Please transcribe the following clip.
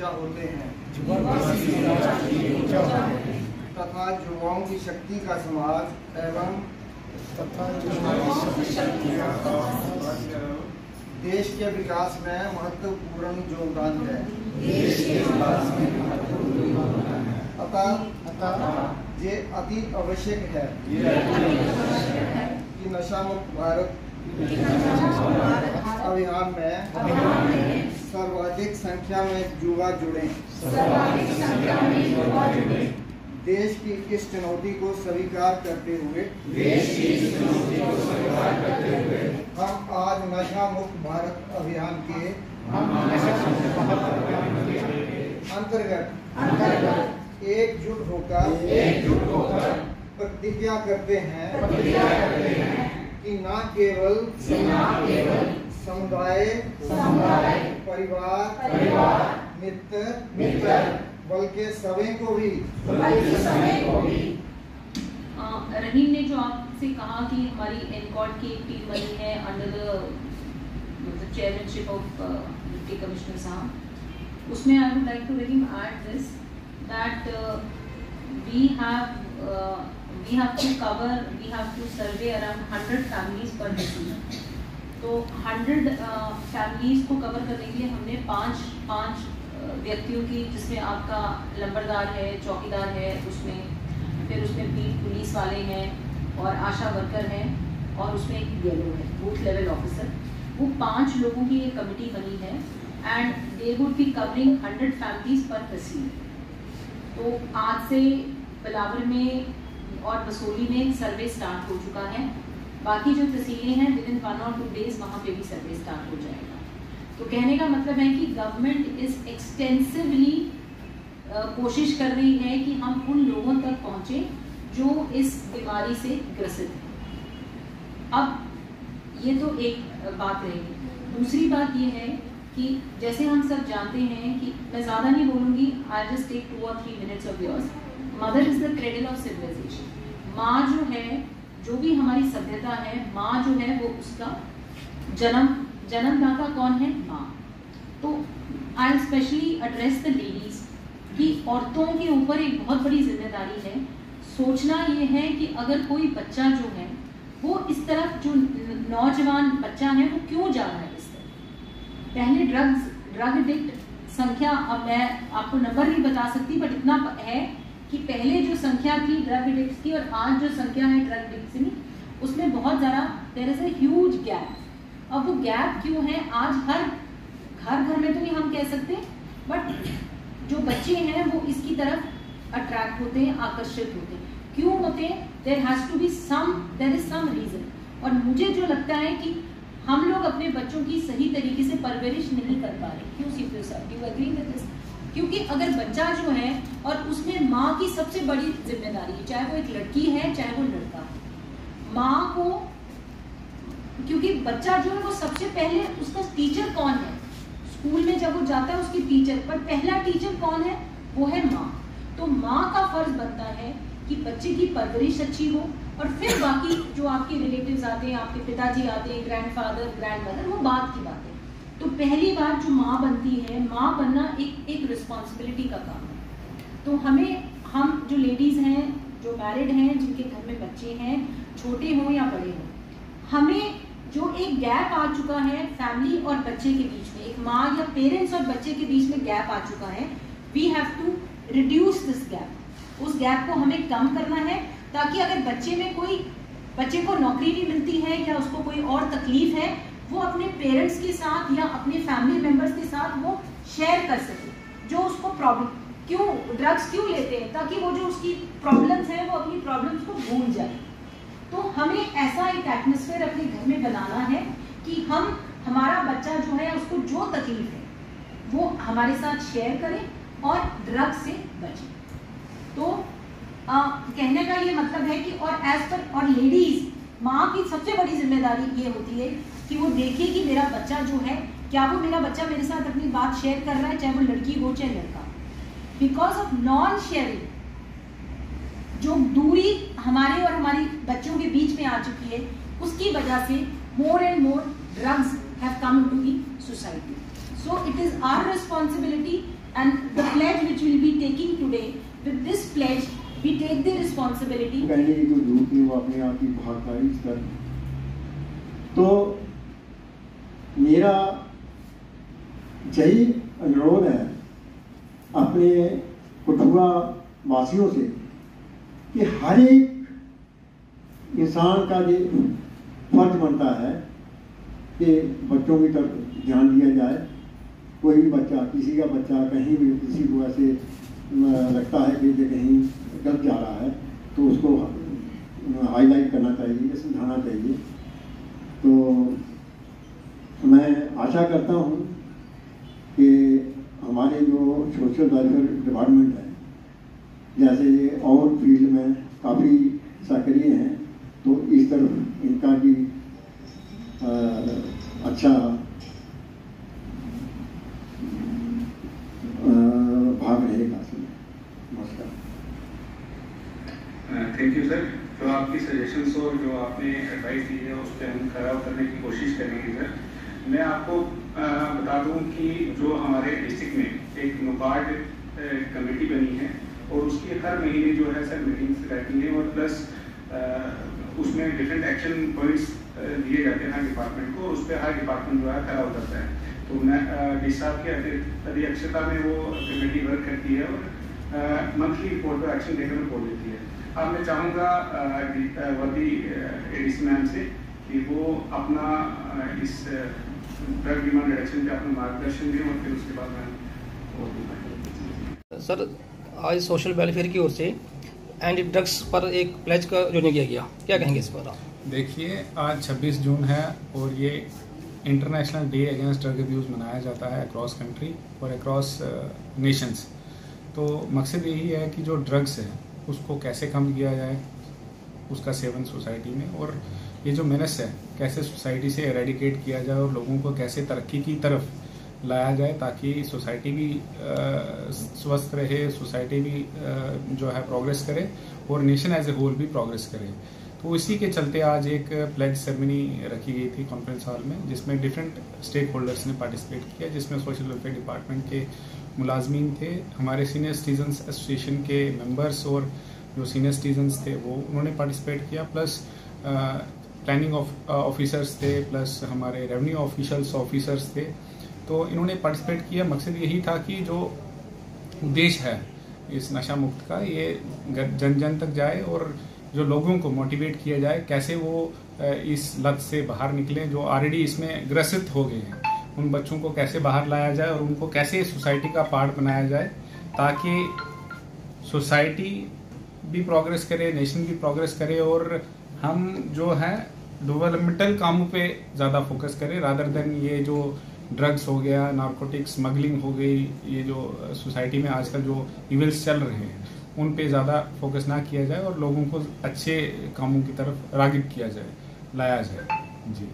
ऊर्जा होते हैं तथा युवाओं की शक्ति का समाज एवं देश के विकास में महत्वपूर्ण योगदान है। अतः ये अति आवश्यक है कि नशा मुक्त भारत अभियान में सर्वाधिक संख्या में युवा जुड़ें। देश की इस चुनौती को स्वीकार करते हुए हम आज नशा मुक्त भारत अभियान के अंतर्गत एकजुट होकर प्रतिज्ञा करते हैं कि न केवल समुदाय परिवार मित्र बल्कि सभी को भी रहीम ने जो आपसे कहा कि हमारी एनकॉर्ड की एक टीम बनी है under the chairmanship of deputy commissioner साहब, उसमें आई वुड लाइक टू रहीम add this that we have to survey around 100 families per decision। तो 100 फैमिलीज को कवर करने के लिए हमने पाँच व्यक्तियों की, जिसमें आपका लंबरदार है, चौकीदार है, उसमें फिर उसमें बीट पुलिस वाले हैं और आशा वर्कर हैं और उसमें एक BLO है, बूथ लेवल ऑफिसर। वो 5 लोगों की एक कमेटी बनी है and they would be covering 100 families पर तहसील। तो आज से बिलावर में और बसोली में सर्वे स्टार्ट हो चुका है। बाकी जो तहसीलें हैं विद इन 1 और 2 डेज वहाँ पे भी सर्वे स्टार्ट हो जाएगा। तो कहने का मतलब है कि गवर्नमेंट इज एक्सटेंसिवली कोशिश कर रही है कि हम उन लोगों तक पहुँचे जो इस बीमारी से ग्रसित हैं। अब ये तो एक बात रहेगी। दूसरी बात ये है कि जैसे हम सब जानते हैं कि मैं ज़्यादा नहीं बोलूँगी, आई जस्ट टेक 2 और 3 minutes of yours. Mother is the cradle of civilization. माँ जो है, जो भी हमारी सभ्यता है, माँ जो है वो उसका जन्मदाता कौन है? माँ। तो आई स्पेशली एड्रेस द लेडीज कि औरतों के ऊपर एक बहुत बड़ी जिम्मेदारी है। सोचना ये है कि अगर कोई बच्चा जो है वो इस तरफ, जो नौजवान बच्चा है वो क्यों जा रहा है इस तरफ। पहले ड्रग एडिक्ट संख्या, अब मैं आपको नंबर नहीं बता सकती, बट इतना है कि पहले जो संख्या थी ड्रग एडिक्ट्स की और आज जो संख्या है ड्रग एडिक्ट्स की, उसमें बहुत ज़्यादा there is a huge gap. अब वो गैप क्यों है? आज हर घर में तो नहीं हम कह सकते, बट जो बच्चे हैं वो इसकी तरफ अट्रैक्ट होते हैं, आकर्षित होते हैं। क्यों होते हैं? There is some reason. और मुझे जो लगता है कि हम लोग अपने बच्चों की सही तरीके से परवरिश नहीं कर पा रहे। क्यों सीपीओ साहब, यू एग्री विद दिस? क्योंकि अगर बच्चा जो है और उसमें माँ की सबसे बड़ी जिम्मेदारी है, चाहे वो एक लड़की है चाहे वो लड़का है, माँ को, क्योंकि बच्चा जो है वो सबसे पहले, उसका टीचर कौन है? स्कूल में जब वो जाता है उसकी टीचर, पर पहला टीचर कौन है? वो है माँ। तो माँ का फर्ज बनता है कि बच्चे की परवरिश अच्छी हो और फिर बाकी जो आपके रिलेटिव्स आते हैं, आपके पिताजी आते हैं, ग्रैंडफादर, ग्रैंडमदर, वो बात की बात है। तो पहली बार जो माँ बनती है, माँ बनना एक रिस्पॉन्सिबिलिटी का काम है। तो हम जो लेडीज हैं, जो मैरिड हैं, जिनके घर में बच्चे हैं, छोटे हों या बड़े हों, हमें जो एक गैप आ चुका है फैमिली और बच्चे के बीच में, एक माँ या पेरेंट्स और बच्चे के बीच में गैप आ चुका है, we have to reduce this gap. उस गैप को हमें कम करना है ताकि अगर बच्चे को नौकरी नहीं मिलती है या उसको कोई और तकलीफ है, वो अपने पेरेंट्स के साथ या अपने फैमिली मेंबर्स के साथ वो शेयर कर सके जो उसको प्रॉब्लम, क्यों ड्रग्स क्यों लेते हैं, ताकि वो जो उसकी प्रॉब्लम्स है वो अपनी प्रॉब्लम्स को भूल जाए। तो हमें ऐसा एक एटमॉस्फेयर अपने घर में बनाना है कि हमारा बच्चा जो है उसको जो तकलीफ है वो हमारे साथ शेयर करे और ड्रग से बचे। तो कहने का ये मतलब है कि और लेडीज, माँ की सबसे बड़ी जिम्मेदारी ये होती है कि वो देखे कि मेरा बच्चा जो है, क्या वो मेरा बच्चा मेरे साथ अपनी बात शेयर कर रहा है, चाहे वो लड़की हो चाहे लड़का। बिकॉज ऑफ नॉन शेयरिंग, जो दूरी हमारे और हमारी बच्चों के बीच में आ चुकी है, उसकी वजह से more and more drugs have come into the society. So it is our responsibility and the pledge which we'll be taking today, with this pledge we take the responsibility. कहने की कोई जरूरत नहीं, वो अपने आप ही भागता है इस तरह। तो मेरा यही अनुरोध है अपने कठुआ वासियों से कि हर एक इंसान का ये फर्ज बनता है कि बच्चों की तरफ ध्यान दिया जाए। कोई भी बच्चा, किसी का बच्चा कहीं भी किसी को ऐसे लगता है कि ये कहीं गलत जा रहा है तो उसको हाईलाइट करना चाहिए, समझाना चाहिए। तो मैं आशा करता हूँ कि हमारे जो सोशल वेलफेयर डिपार्टमेंट है, जैसे ये और फील्ड में काफ़ी सक्रिय हैं, तो इस तरफ इनका भी अच्छा भाग रहेगा। नमस्कार। Thank you sir. जो आपकी सजेशंस और जो आपने एडवाइस दी है उस पर हम खरा उतरने की कोशिश करेंगे सर। मैं आपको बता दूं कि जो हमारे डिस्ट्रिक्ट में एक नुकार्ड कमेटी बनी है और उसकी हर महीने जो है सर मीटिंग्स रहती हैं और प्लस उसमें डिफरेंट एक्शन पॉइंट्स दिए जाते हैं हर डिपार्टमेंट को, उस पर हर डिपार्टमेंट जो है खरा उतरता है। तो मैं डी साहब की अध्यक्षता में वो कमेटी वर्क करती है और मंथली रिपोर्ट पर एक्शन टेकन रिपोर्ट देती है। अब मैं चाहूँगा वर्दी एडीसी मैम से कि वो अपना इस ड्रग डिमांड रिडक्शन पे अपना मार्गदर्शन दें और फिर उसके बाद मैं सर आज सोशल वेलफेयर की ओर से एंटी ड्रग्स पर एक प्लेज का जो किया गया, क्या कहेंगे इस पर आप? देखिए, आज 26 जून है और ये international day against drug abuse मनाया जाता है अक्रॉस कंट्री और अक्रॉस नेशंस। तो मकसद यही है कि जो ड्रग्स है उसको कैसे कम किया जाए, उसका सेवन सोसाइटी में, और ये जो मेनस है कैसे सोसाइटी से एरेडिकेट किया जाए और लोगों को कैसे तरक्की की तरफ लाया जाए ताकि सोसाइटी भी स्वस्थ रहे, सोसाइटी भी जो है प्रोग्रेस करे और नेशन एज ए होल भी प्रोग्रेस करे। तो इसी के चलते आज एक प्लेज सेरेमनी रखी गई थी कॉन्फ्रेंस हॉल में, जिसमें डिफरेंट स्टेक होल्डर्स ने पार्टिसिपेट किया, जिसमें सोशल वेलफेयर डिपार्टमेंट के मुलाजमीन थे, हमारे सीनियर सिटीजन्स एसोसिएशन के मेंबर्स और जो सीनियर सिटीजन्स थे वो उन्होंने पार्टिसिपेट किया, प्लस प्लानिंग ऑफिसर्स थे, प्लस हमारे रेवेन्यू ऑफिसर्स थे। तो इन्होंने पार्टिसिपेट किया। मकसद यही था कि जो उद्देश्य है इस नशा मुक्त का ये जन जन तक जाए और जो लोगों को मोटिवेट किया जाए कैसे वो इस लत से बाहर निकलें, जो ऑलरेडी इसमें ग्रसित हो गए हैं, उन बच्चों को कैसे बाहर लाया जाए और उनको कैसे सोसाइटी का पार्ट बनाया जाए ताकि सोसाइटी भी प्रोग्रेस करे, नेशन भी प्रोग्रेस करे और हम जो है डेवलपमेंटल कामों पे ज़्यादा फोकस करें रादर देन ये जो ड्रग्स हो गया, नारकोटिक्स स्मगलिंग हो गई, ये जो सोसाइटी में आजकल जो इवेंट्स चल रहे हैं उन पे ज़्यादा फोकस ना किया जाए और लोगों को अच्छे कामों की तरफ रागिब किया जाए, लाया जाए। जी।